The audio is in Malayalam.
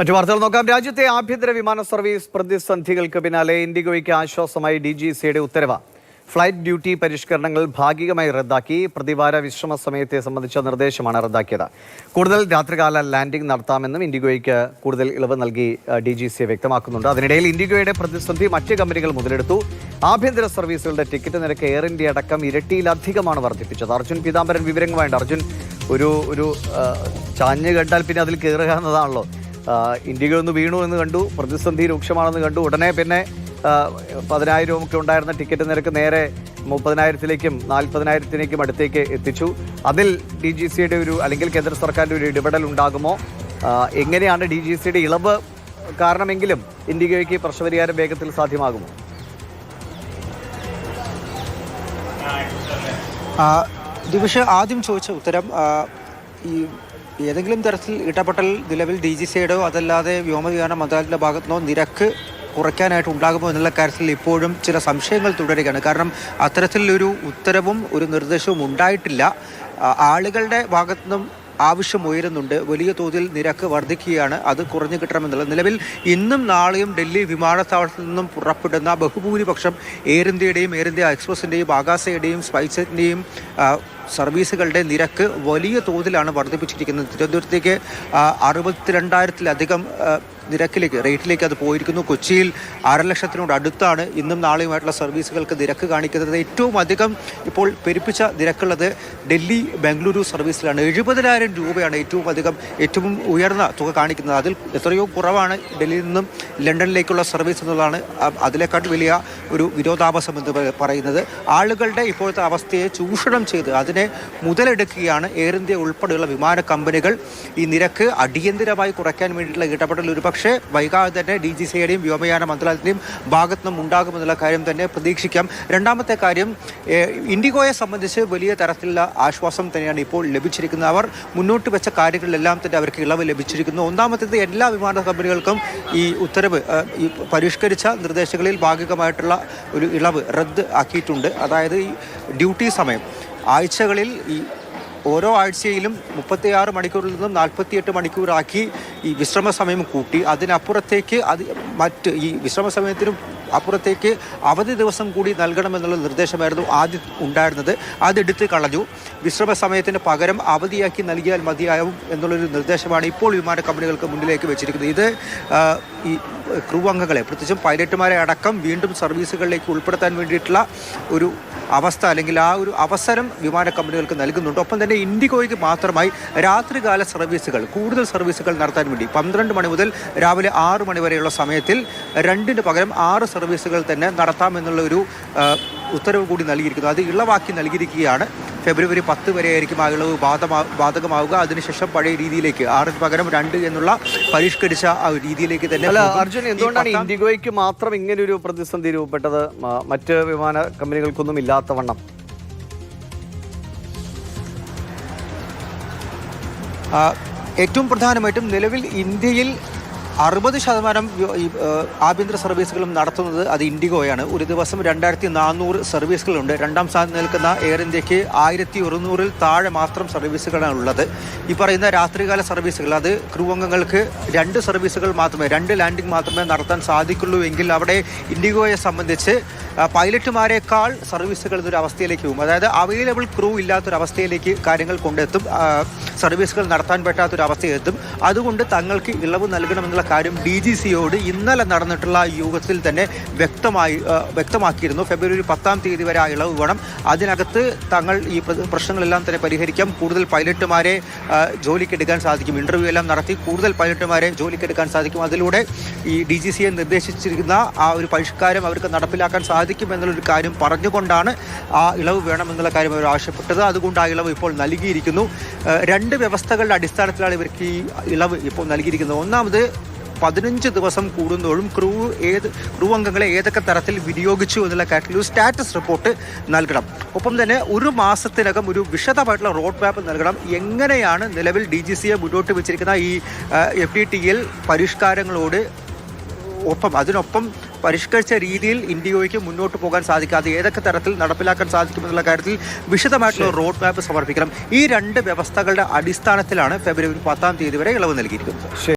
മറ്റു വാർത്തകൾ നോക്കാം. രാജ്യത്തെ ആഭ്യന്തര വിമാന സർവീസ് പ്രതിസന്ധികൾക്ക് പിന്നാലെ ഇൻഡിഗോയ്ക്ക് ആശ്വാസമായി DGCയുടെ ഉത്തരവ്. ഫ്ലൈറ്റ് ഡ്യൂട്ടി പരിഷ്കരണങ്ങൾ ഭാഗികമായി റദ്ദാക്കി. പ്രതിവാര വിശ്രമ സമയത്തെ സംബന്ധിച്ച നിർദ്ദേശമാണ് റദ്ദാക്കിയത്. കൂടുതൽ രാത്രികാല ലാൻഡിംഗ് നടത്താമെന്നും ഇൻഡിഗോയ്ക്ക് കൂടുതൽ ഇളവ് നൽകി DGCA വ്യക്തമാക്കുന്നുണ്ട്. അതിനിടയിൽ ഇൻഡിഗോയുടെ പ്രതിസന്ധി മറ്റ് കമ്പനികൾ മുതലെടുത്തു. ആഭ്യന്തര സർവീസുകളുടെ ടിക്കറ്റ് നിരക്ക് എയർ ഇന്ത്യ അടക്കം ഇരട്ടിയിലധികമാണ് വർദ്ധിപ്പിച്ചത്. അർജുൻ പീതാംബരൻ വിവരങ്ങളുമായിട്ട്. അർജുൻ, ഒരു ചാഞ്ഞ് കണ്ടാൽ പിന്നെ അതിൽ കയറുക എന്നതാണല്ലോ. ഇൻഡിഗോ ഒന്ന് വീണു എന്ന് കണ്ടു, പ്രതിസന്ധി രൂക്ഷമാണെന്ന് കണ്ടു. ഉടനെ പിന്നെ 10,000 ഒക്കെ ഉണ്ടായിരുന്ന ടിക്കറ്റ് നിരക്ക് നേരെ 30,000-ലേക്കും 40,000-ലേക്കും അടുത്തേക്ക് എത്തിച്ചു. അതിൽ DGCയുടെ അല്ലെങ്കിൽ കേന്ദ്ര സർക്കാരിൻ്റെ ഒരു ഇടപെടൽ ഉണ്ടാകുമോ? എങ്ങനെയാണ് DGCയുടെ ഇളവ് കാരണമെങ്കിലും ഇൻഡിഗോയ്ക്ക് പ്രശ്നപരിഹാരം വേഗത്തിൽ സാധ്യമാകുമോ? ദിവിഷ്, ആദ്യം ചോദിച്ച ഉത്തരം, ഈ ഏതെങ്കിലും തരത്തിൽ ഇടപെടൽ നിലവിൽ DGCയുടെയോ അതല്ലാതെ വ്യോമയാന മന്ത്രാലയത്തിൻ്റെ ഭാഗത്തുനിന്നോ നിരക്ക് കുറയ്ക്കാനായിട്ട് ഉണ്ടാകുമോ എന്നുള്ള കാര്യത്തിൽ ഇപ്പോഴും ചില സംശയങ്ങൾ തുടരുകയാണ്. കാരണം അത്തരത്തിലൊരു ഉത്തരവും ഒരു നിർദ്ദേശവും ഉണ്ടായിട്ടില്ല. ആളുകളുടെ ഭാഗത്തുനിന്നും ആവശ്യം ഉയരുന്നുണ്ട്. വലിയ തോതിൽ നിരക്ക് വർദ്ധിക്കുകയാണ്. അത് കുറഞ്ഞു കിട്ടണമെന്നുള്ളത്. നിലവിൽ ഇന്നും നാളെയും ഡൽഹി വിമാനത്താവളത്തിൽ നിന്നും പുറപ്പെടുന്ന ബഹുഭൂരിപക്ഷം എയർ ഇന്ത്യയുടെയും എയർ ഇന്ത്യ എക്സ്പ്രസിൻ്റെയും ആകാശയുടെയും സ്പൈസ്ജെറ്റിൻ്റെയും സർവീസുകളുടെ നിരക്ക് വലിയ തോതിലാണ് വർദ്ധിപ്പിച്ചിരിക്കുന്നത്. തിരുവനന്തപുരത്തേക്ക് 62,000-ത്തിലധികം റേറ്റിലേക്ക് അത് പോയിരിക്കുന്നു. കൊച്ചിയിൽ 6,00,000-നോട് അടുത്താണ് ഇന്നും നാളെയുമായിട്ടുള്ള സർവീസുകൾക്ക് നിരക്ക് കാണിക്കുന്നത്. ഏറ്റവും അധികം ഇപ്പോൾ പെരുപ്പിച്ച നിരക്കുള്ളത് ഡൽഹി ബംഗളൂരു സർവീസിലാണ്. 70,000 രൂപയാണ് ഏറ്റവും ഉയർന്ന തുക കാണിക്കുന്നത്. അതിൽ എത്രയോ കുറവാണ് ഡൽഹിയിൽ നിന്നും ലണ്ടനിലേക്കുള്ള സർവീസ് എന്നുള്ളതാണ് അതിലേക്കാൾ വലിയ ഒരു വിരോധാഭാസം എന്ന് പറയുന്നത്. ആളുകളുടെ ഇപ്പോഴത്തെ അവസ്ഥയെ ചൂഷണം ചെയ്ത് അതിനെ മുതലെടുക്കുകയാണ് എയർ ഇന്ത്യ ഉൾപ്പെടെയുള്ള വിമാന കമ്പനികൾ. ഈ നിരക്ക് അടിയന്തരമായി കുറയ്ക്കാൻ വേണ്ടിയിട്ടുള്ള ഇടപെടൽ ഒരുപക്ഷെ വൈകാതെ തന്നെ DGCയുടെയും വ്യോമയാന മന്ത്രാലയത്തിൻ്റെയും ഭാഗത്തുനിന്നും ഉണ്ടാകുമെന്നുള്ള കാര്യം തന്നെ പ്രതീക്ഷിക്കാം. രണ്ടാമത്തെ കാര്യം, ഇൻഡിഗോയെ സംബന്ധിച്ച് വലിയ തരത്തിലുള്ള ആശ്വാസം തന്നെയാണ് ഇപ്പോൾ ലഭിച്ചിരിക്കുന്നത്. അവർ മുന്നോട്ട് വെച്ച കാര്യങ്ങളിലെല്ലാം തന്നെ അവർക്ക് ഇളവ് ലഭിച്ചിരിക്കുന്നു. ഒന്നാമത്തേത്, എല്ലാ വിമാന കമ്പനികൾക്കും ഈ ഉത്തരവ്, ഈ പരിഷ്കരിച്ച നിർദ്ദേശങ്ങളിൽ ഭാഗികമായിട്ടുള്ള ഒരു ഇളവ് റദ്ദ് ആക്കിയിട്ടുണ്ട്. അതായത് ഈ ഡ്യൂട്ടി സമയം ആഴ്ചകളിൽ ഓരോ ആഴ്ചയിലും 36 മണിക്കൂറിൽ നിന്നും 48 മണിക്കൂറാക്കി ഈ വിശ്രമ സമയം കൂട്ടി. അതിനപ്പുറത്തേക്ക് ഈ വിശ്രമ സമയത്തിനും അപ്പുറത്തേക്ക് അവധി ദിവസം കൂടി നൽകണമെന്നുള്ള നിർദ്ദേശമായിരുന്നു ആദ്യം ഉണ്ടായിരുന്നത്. അതെടുത്ത് കളഞ്ഞു. വിശ്രമ സമയത്തിന് പകരം അവധിയാക്കി നൽകിയാൽ മതിയാവും എന്നുള്ളൊരു നിർദ്ദേശമാണ് ഇപ്പോൾ വിമാന കമ്പനികൾക്ക് മുന്നിലേക്ക് വെച്ചിരിക്കുന്നത്. ഇത് ഈ ക്രൂ അംഗങ്ങളെ, പ്രത്യേകിച്ചും പൈലറ്റുമാരെ അടക്കം വീണ്ടും സർവീസുകളിലേക്ക് ഉൾപ്പെടുത്താൻ വേണ്ടിയിട്ടുള്ള ഒരു അവസ്ഥ അല്ലെങ്കിൽ ആ ഒരു അവസരം വിമാന കമ്പനികൾക്ക് നൽകുന്നുണ്ട്. ഒപ്പം തന്നെ ഇൻഡിഗോയ്ക്ക് മാത്രമായി രാത്രികാല കൂടുതൽ സർവീസുകൾ നടത്താൻ വേണ്ടി 12 മണി മുതൽ രാവിലെ 6 മണി വരെയുള്ള സമയത്തിൽ 2-ന് പകരം 6 സർവീസുകൾ തന്നെ നടത്താമെന്നുള്ള ഒരു ഉത്തരവ് കൂടി നൽകിയിരിക്കുന്നു. അത് ഇളവാക്കി നൽകിയിരിക്കുകയാണ്. ഫെബ്രുവരി 10 വരെ ആയിരിക്കും ആ ഇളവ് ബാധകമാവുക. അതിനുശേഷം പഴയ രീതിയിലേക്ക് 6-ന് പകരം 2 എന്നുള്ള പരിഷ്കരിച്ച ആ രീതിയിലേക്ക് തന്നെ. അർജുൻ, എന്തുകൊണ്ടാണ് ഇൻഡിഗോയ്ക്ക് മാത്രം ഇങ്ങനൊരു പ്രതിസന്ധി രൂപപ്പെട്ടത്, മറ്റ് വിമാന കമ്പനികൾക്കൊന്നും ഇല്ലാത്തവണ്ണം? ഏറ്റവും പ്രധാനമായിട്ടും നിലവിൽ ഇന്ത്യയിൽ 60% ആഭ്യന്തര സർവീസുകളും നടത്തുന്നത് അത് ഇൻഡിഗോയാണ്. ഒരു ദിവസം 2,400 സർവീസുകളുണ്ട്. രണ്ടാം സ്ഥാനത്ത് നിൽക്കുന്ന എയർ ഇന്ത്യക്ക് 1,100-ൽ താഴെ മാത്രം സർവീസുകളാണ് ഉള്ളത്. ഈ പറയുന്ന രാത്രികാല സർവീസുകൾ, അത് ക്രൂ അംഗങ്ങൾക്ക് 2 സർവീസുകൾ മാത്രമേ, 2 ലാൻഡിംഗ് മാത്രമേ നടത്താൻ സാധിക്കുള്ളൂ എങ്കിൽ അവിടെ ഇൻഡിഗോയെ സംബന്ധിച്ച് പൈലറ്റുമാരെക്കാൾ സർവീസുകൾ ഇതൊരു അവസ്ഥയിലേക്ക് പോകും. അതായത് അവൈലബിൾ ക്രൂ ഇല്ലാത്തൊരവസ്ഥയിലേക്ക് കാര്യങ്ങൾ കൊണ്ടെത്തും. സർവീസുകൾ നടത്താൻ പറ്റാത്തൊരവസ്ഥയെത്തും. അതുകൊണ്ട് തങ്ങൾക്ക് ഇളവ് നൽകണമെന്നുള്ള കാര്യം DGCയോട് ഇന്നലെ നടന്നിട്ടുള്ള യോഗത്തിൽ തന്നെ വ്യക്തമാക്കിയിരുന്നു. ഫെബ്രുവരി 10-ാം തീയതി വരെ ആ ഇളവ് വേണം. അതിനകത്ത് തങ്ങൾ ഈ പ്രശ്നങ്ങളെല്ലാം തന്നെ പരിഹരിക്കാം. കൂടുതൽ പൈലറ്റുമാരെ ജോലിക്കെടുക്കാൻ സാധിക്കും. ഇന്റർവ്യൂ എല്ലാം നടത്തി കൂടുതൽ പൈലറ്റുമാരെ ജോലിക്കെടുക്കാൻ സാധിക്കും. അതിലൂടെ ഈ DGCയെ നിർദ്ദേശിച്ചിരിക്കുന്ന ആ ഒരു പരിഷ്കാരം അവർക്ക് നടപ്പിലാക്കാൻ സാധിക്കും എന്നുള്ളൊരു കാര്യം പറഞ്ഞുകൊണ്ടാണ് ആ ഇളവ് വേണമെന്നുള്ള കാര്യം അവർ ആവശ്യപ്പെട്ടത്. അതുകൊണ്ട് ആ ഇളവ് ഇപ്പോൾ നൽകിയിരിക്കുന്നു. 2 വ്യവസ്ഥകളുടെ അടിസ്ഥാനത്തിലാണ് ഇവർക്ക് ഈ ഇളവ് ഇപ്പോൾ നൽകിയിരിക്കുന്നത്. ഒന്നാമത്, 15 ദിവസം കൂടുന്നതോടും ക്രൂ അംഗങ്ങളെ ഏതൊക്കെ തരത്തിൽ വിനിയോഗിച്ചു എന്നുള്ള കാര്യത്തിൽ ഒരു സ്റ്റാറ്റസ് റിപ്പോർട്ട് നൽകണം. ഒപ്പം തന്നെ 1 മാസത്തിനകം ഒരു വിശദമായിട്ടുള്ള റോഡ് മാപ്പ് നൽകണം. എങ്ങനെയാണ് നിലവിൽ DGCയെ മുന്നോട്ട് വെച്ചിരിക്കുന്ന ഈ FDTL പരിഷ്കാരങ്ങളോട് അതിനൊപ്പം പരിഷ്കരിച്ച രീതിയിൽ ഇൻഡിഗോയ്ക്ക് മുന്നോട്ട് പോകാൻ സാധിക്കാതെ ഏതൊക്കെ തരത്തിൽ നടപ്പിലാക്കാൻ സാധിക്കുമെന്നുള്ള കാര്യത്തിൽ വിശദമായിട്ടുള്ള റോഡ് മാപ്പ് സമർപ്പിക്കണം. ഈ 2 വ്യവസ്ഥകളുടെ അടിസ്ഥാനത്തിലാണ് ഫെബ്രുവരി 10-ാം തീയതി വരെ ഇളവ് നൽകിയിരിക്കുന്നത്.